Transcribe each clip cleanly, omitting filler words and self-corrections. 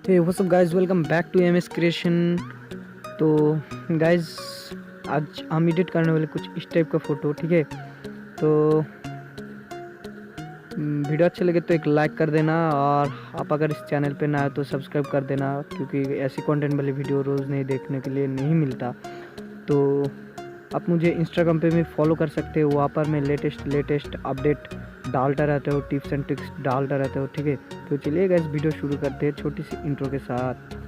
Hey what's up guys, welcome back to M S creation. तो guys, आज हम edit करने वाले कुछ इस टाइप का फ़ोटो, ठीक है। तो वीडियो अच्छा लगे तो एक लाइक कर देना, और आप अगर इस चैनल पे ना आए तो सब्सक्राइब कर देना, क्योंकि ऐसी कंटेंट वाली वीडियो रोज़ नहीं देखने के लिए नहीं मिलता। तो आप मुझे इंस्टाग्राम पे भी फॉलो कर सकते हो, वहाँ पर मैं लेटेस्ट अपडेट डालता रहता हूँ, टिप्स एंड ट्रिक्स डालता रहता हूँ, ठीक है। तो चलिए गाइस, वीडियो शुरू करते हैं छोटी सी इंट्रो के साथ।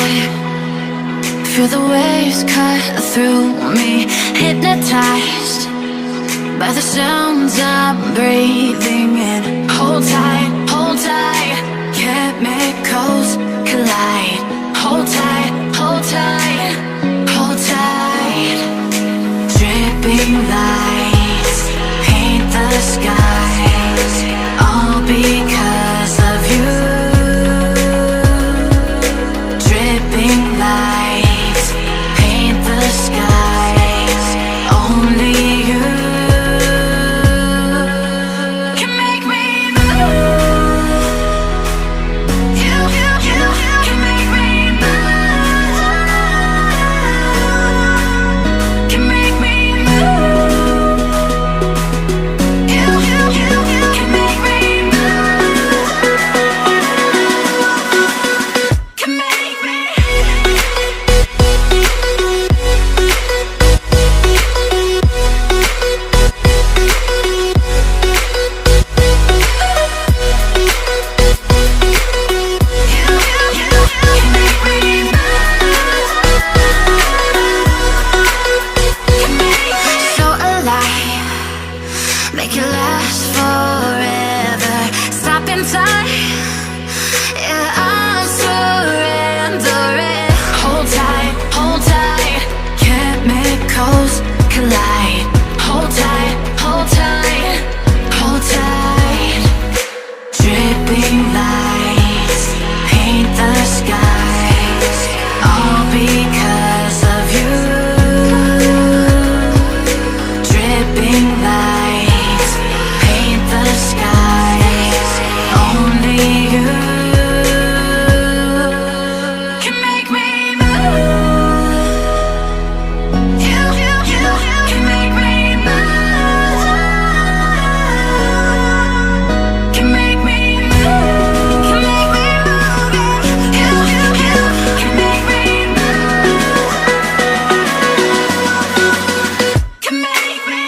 vibe. Feel the waves cut through me, hypnotized by the sounds I'm breathing in. Hold tight, hold tight, chemicals collide. Hold tight, hold tight, hold tight. Dripping lights paint the skies, all because of you. Dripping lights paint the skies, only you can make me move. You can make me move. Can make me move. You can make me move. Can make me. So alive, make it last forever. Stop in time, yeah, I'm surrendering. Hold tight, chemicals collide. Hold tight, hold tight, hold tight. Dripping lights paint the skies, all because of you. Dripping lights paint the skies, only you can make me move. You can make me move. Can make me move. Can make me move. You can make me move. Can make me.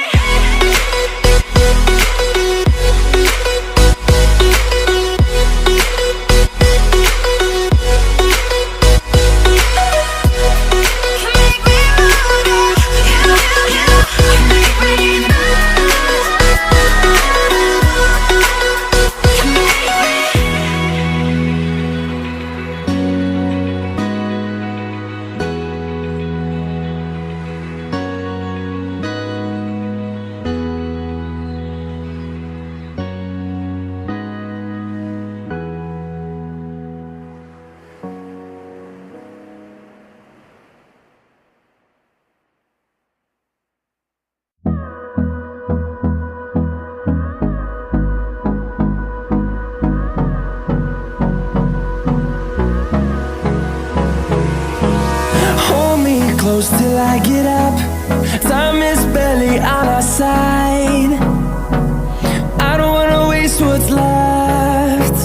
Hold me close till I get up. Time is barely on our side. I don't wanna waste what's left.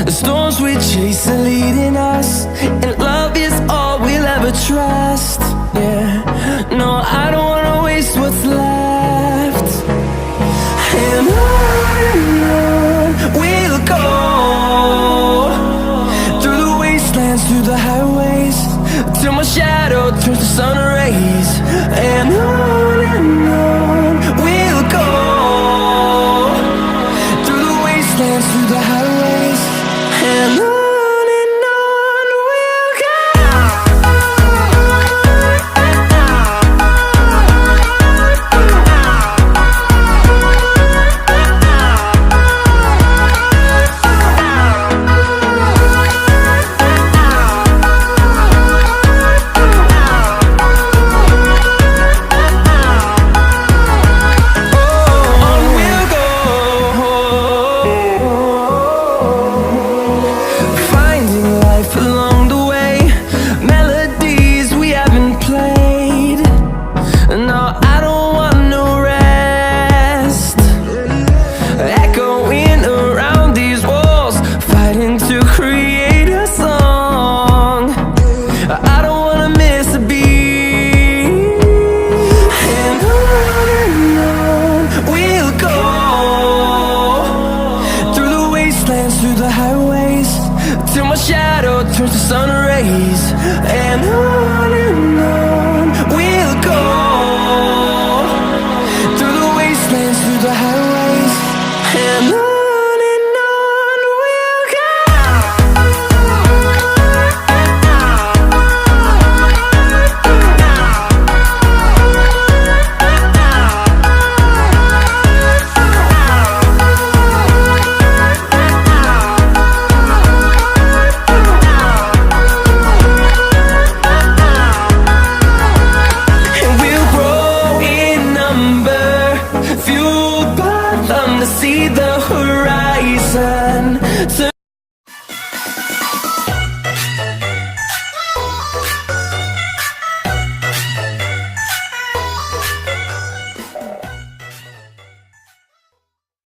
The storms we chase are leading us, and love is all we'll ever trust. Yeah, no, I don't wanna waste what's left. And on we'll go, through the wastelands, through the highways, till my shadow turns to sun rays. And on we'll go, through the wastelands, through the highways, and on we'll go. turns to sun rays. days, and